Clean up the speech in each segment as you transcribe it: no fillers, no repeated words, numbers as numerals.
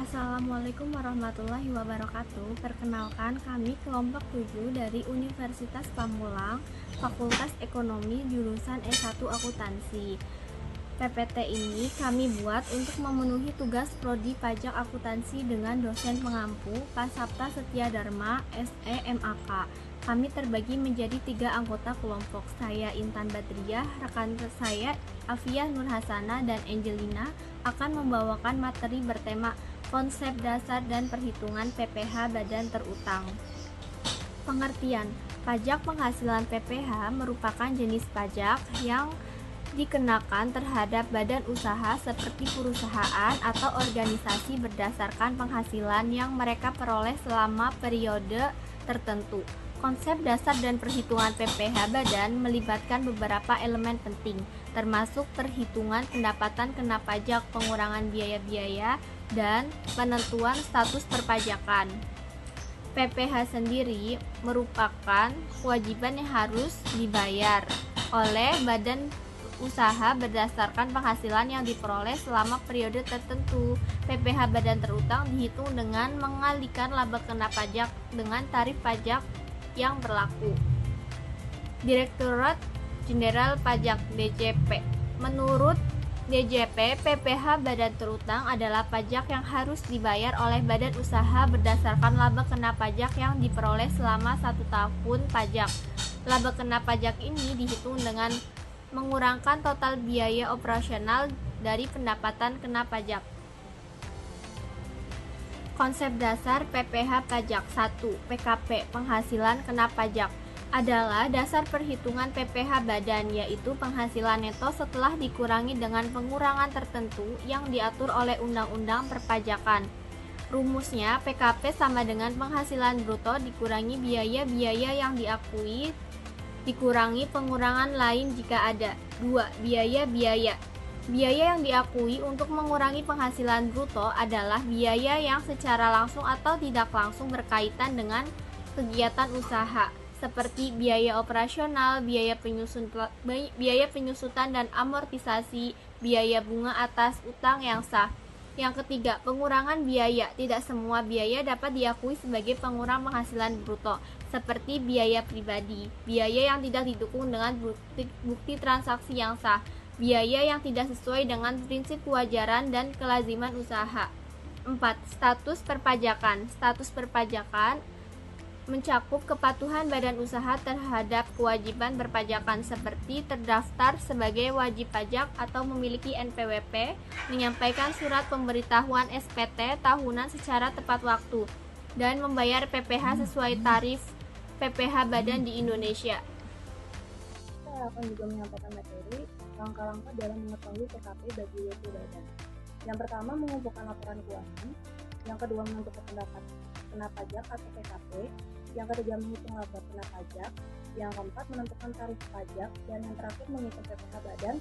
Assalamualaikum warahmatullahi wabarakatuh. Perkenalkan, kami kelompok 7 dari Universitas Pamulang, Fakultas Ekonomi, jurusan S1 Akuntansi. PPT ini kami buat untuk memenuhi tugas Prodi Pajak Akuntansi dengan dosen pengampu Pak Sapta Setia Dharma, SE MAK. Kami terbagi menjadi 3 anggota kelompok. Saya Intan Badriah, rekan saya Afia Nur Hasana dan Angelina akan membawakan materi bertema konsep dasar dan perhitungan PPh badan terutang. Pengertian: pajak penghasilan PPh merupakan jenis pajak yang dikenakan terhadap badan usaha seperti perusahaan atau organisasi berdasarkan penghasilan yang mereka peroleh selama periode tertentu. Konsep dasar dan perhitungan PPh badan melibatkan beberapa elemen penting, termasuk perhitungan pendapatan kena pajak, pengurangan biaya-biaya, dan penentuan status perpajakan. PPh sendiri merupakan kewajiban yang harus dibayar oleh badan usaha berdasarkan penghasilan yang diperoleh selama periode tertentu. PPh badan terutang dihitung dengan mengalihkan laba kena pajak dengan tarif pajak yang berlaku. Direktorat Jenderal Pajak (DJP). Menurut DJP, PPh badan terutang adalah pajak yang harus dibayar oleh badan usaha berdasarkan laba kena pajak yang diperoleh selama 1 tahun pajak. Laba kena pajak ini dihitung dengan mengurangkan total biaya operasional dari pendapatan kena pajak. Konsep dasar PPh pajak. 1. PKP, penghasilan kena pajak, adalah dasar perhitungan PPh badan, yaitu penghasilan neto setelah dikurangi dengan pengurangan tertentu yang diatur oleh Undang-Undang Perpajakan. Rumusnya, PKP sama dengan penghasilan bruto dikurangi biaya-biaya yang diakui dikurangi pengurangan lain jika ada. 2. Biaya-biaya. Biaya yang diakui untuk mengurangi penghasilan bruto adalah biaya yang secara langsung atau tidak langsung berkaitan dengan kegiatan usaha, seperti biaya operasional, biaya penyusutan dan amortisasi, biaya bunga atas utang yang sah. Yang ketiga, pengurangan biaya. Tidak semua biaya dapat diakui sebagai pengurang penghasilan bruto, seperti biaya pribadi, biaya yang tidak didukung dengan bukti transaksi yang sah, biaya yang tidak sesuai dengan prinsip kewajaran dan kelaziman usaha. 4. Status perpajakan. Status perpajakan mencakup kepatuhan badan usaha terhadap kewajiban berpajakan seperti terdaftar sebagai wajib pajak atau memiliki NPWP, menyampaikan surat pemberitahuan SPT tahunan secara tepat waktu, dan membayar PPh sesuai tarif PPh badan di Indonesia. Saya akan juga menyampaikan materi langkah-langkah dalam mengetahui PKP bagi WP badan. Yang pertama, mengumpulkan laporan keuangan. Yang kedua, menentukan pendapat kena pajak atau PKP. Yang ketiga, menghitung laba kena pajak. Yang keempat, menentukan tarif pajak. Dan yang terakhir, menghitung PPh badan.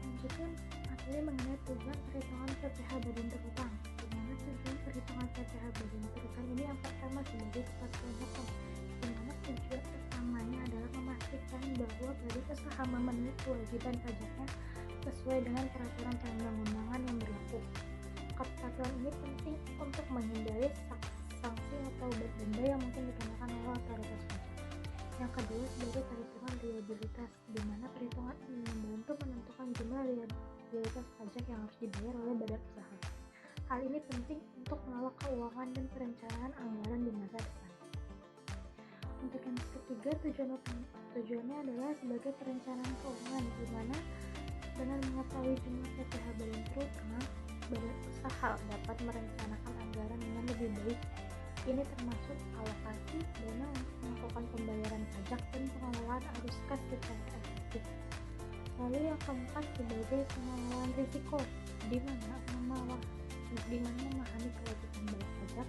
Selanjutnya, materi mengenai tujuan perhitungan PPh badan terutang. Di mana tujuan perhitungan PPh badan terutang ini yang pertama sebagai kepatuhan hukum, di mana tujuan utamanya adalah memastikan bahwa badan usaha memenuhi kewajiban pajaknya sesuai dengan peraturan perundang-undangan yang berlaku. Kepatuhan ini penting untuk menghindari sanksi atau denda yang mungkin dikenakan oleh otoritas pajak. Yang kedua, sebagai perhitungan liabilitas, di mana perhitungan ini membantu menentukan jumlah liabilitas pajak yang harus dibayar oleh badan usaha. Hal ini penting untuk mengelola keuangan dan perencanaan anggaran di masa depan. Untuk yang ketiga, tujuannya adalah sebagai perencanaan keuangan, di mana dengan mengetahui jumlah PPh badan terutang, badan usaha dapat merencanakan anggaran dengan lebih baik. Ini termasuk alokasi dana untuk melakukan pembayaran pajak dan pengelolaan arus kas secara efektif. Lalu yang keempat, sebagai pengelolaan risiko, di mana memahami kewajiban bayar pajak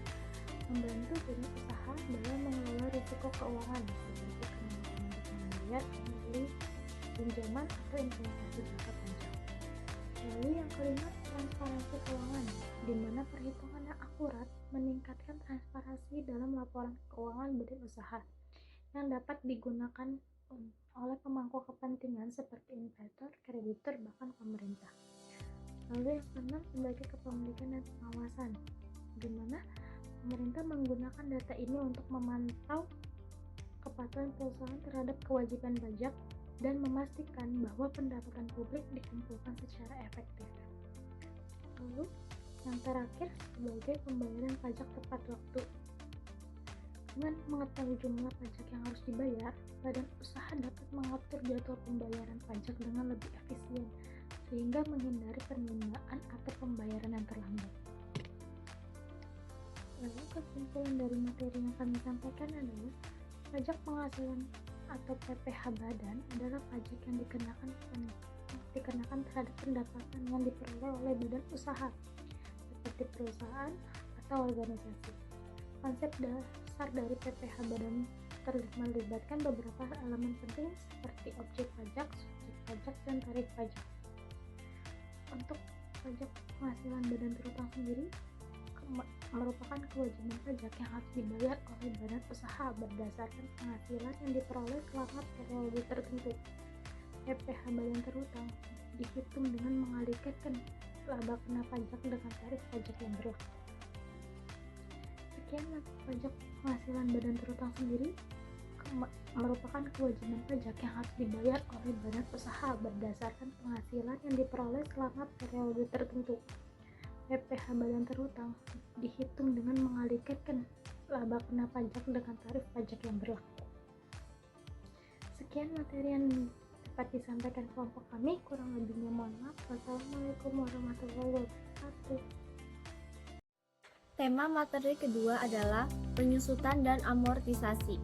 membantu badan usaha dalam mengelola risiko keuangan seperti kemampuan untuk membayar, membeli pinjaman atau investasi jangka panjang. Lalu yang kelima, transparansi keuangan, di mana perhitungan yang akurat meningkatkan transparansi dalam laporan keuangan badan usaha yang dapat digunakan oleh pemangku kepentingan seperti investor, kreditur, bahkan pemerintah. Lalu yang keenam sebagai kepemilikan dan pengawasan, di mana pemerintah menggunakan data ini untuk memantau kepatuhan perusahaan terhadap kewajiban pajak dan memastikan bahwa pendapatan publik dikumpulkan secara efektif. Lalu yang terakhir sebagai pembayaran pajak tepat waktu. Dengan mengetahui jumlah pajak yang harus dibayar, badan usaha dapat mengatur jadwal pembayaran pajak dengan lebih efisien, sehingga menghindari penundaan atau pembayaran yang terlambat. Lalu kesimpulan dari materi yang kami sampaikan adalah pajak penghasilan atau PPh badan adalah pajak yang dikenakan terhadap pendapatan yang diperoleh oleh badan usaha seperti perusahaan atau organisasi. Konsep dasar dari PPh badan melibatkan beberapa elemen penting seperti objek pajak, subjek pajak, dan tarif pajak. Untuk pajak penghasilan badan terutang sendiri merupakan kewajiban pajak yang harus dibayar oleh badan usaha berdasarkan penghasilan yang diperoleh selama periode tertentu. PPh badan terutang dihitung dengan mengalihkan laba kena pajak dengan tarif pajak yang berlaku. Sekian pajak penghasilan badan terutang sendiri merupakan kewajiban pajak yang harus dibayar oleh badan usaha berdasarkan penghasilan yang diperoleh selama periode tertentu. PPh badan terutang dihitung dengan mengalihkan laba kena pajak dengan tarif pajak yang berlaku. Sekian materi yang dapat disampaikan kelompok kami, kurang lebihnya mohon maaf. Wassalamualaikum warahmatullahi wabarakatuh. Tema materi kedua adalah penyusutan dan amortisasi.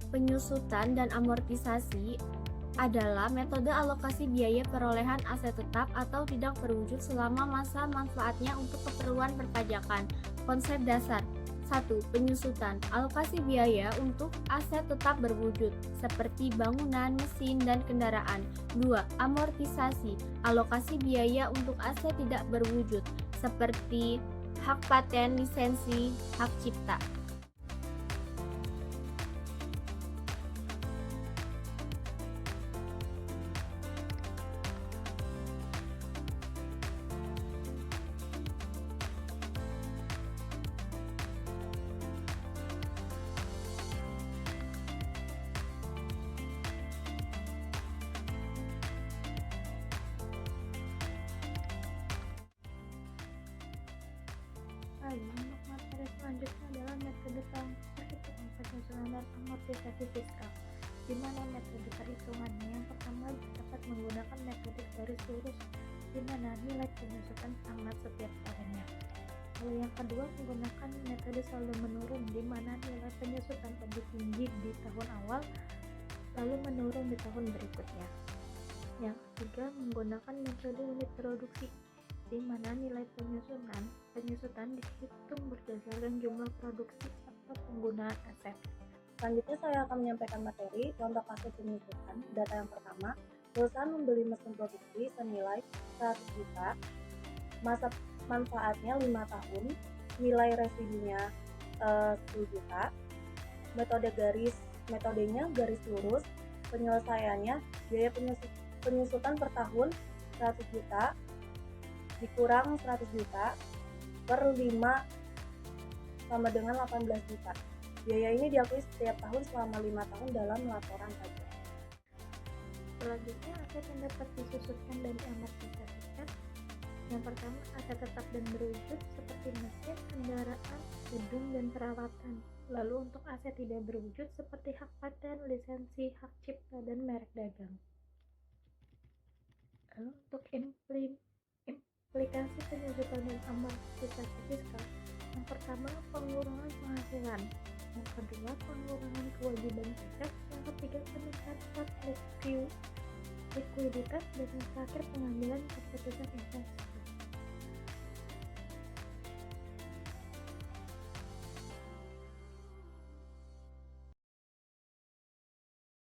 Penyusutan dan amortisasi adalah metode alokasi biaya perolehan aset tetap atau tidak berwujud selama masa manfaatnya untuk keperluan perpajakan. Konsep dasar: 1. Penyusutan, alokasi biaya untuk aset tetap berwujud, seperti bangunan, mesin, dan kendaraan. 2. Amortisasi, alokasi biaya untuk aset tidak berwujud, seperti hak paten, lisensi, hak cipta. Lalu untuk materi selanjutnya adalah metode perhitungan penyusunan dan amortisasi fiskal, di mana metode perhitungannya yang pertama dapat menggunakan metode garis lurus, di mana nilai penyusutan sama setiap tahunnya. Lalu yang kedua menggunakan metode saldo menurun, di mana nilai penyusutan lebih tinggi di tahun awal lalu menurun di tahun berikutnya. Yang ketiga menggunakan metode unit produksi, di mana nilai penyusutan dihitung berdasarkan jumlah produksi atau penggunaan aset. Selanjutnya saya akan menyampaikan materi contoh kasus penyusutan. Data yang pertama, perusahaan membeli mesin produksi senilai 100 juta, masa manfaatnya 5 tahun, nilai residunya 10 juta, metodenya garis lurus, penyelesaiannya biaya penyusutan per tahun 100 juta dikurang 100 juta per 5 sama dengan 18 juta. Biaya ini diakui setiap tahun selama 5 tahun dalam laporan pajak. Selanjutnya aset yang dapat disusutkan dan diamortisasikan. Yang pertama aset tetap dan berwujud seperti mesin, kendaraan, gedung, dan peralatan. Lalu untuk aset tidak berwujud seperti hak paten, lisensi, hak cipta, dan merek dagang. Lalu untuk aplikasi penyusutan dan amortisasi fiskal, yang pertama pengurangan penghasilan, yang kedua pengurangan kewajiban pajak, yang ketiga peningkatan likuiditas, dan yang terakhir pengambilan keputusan investasi.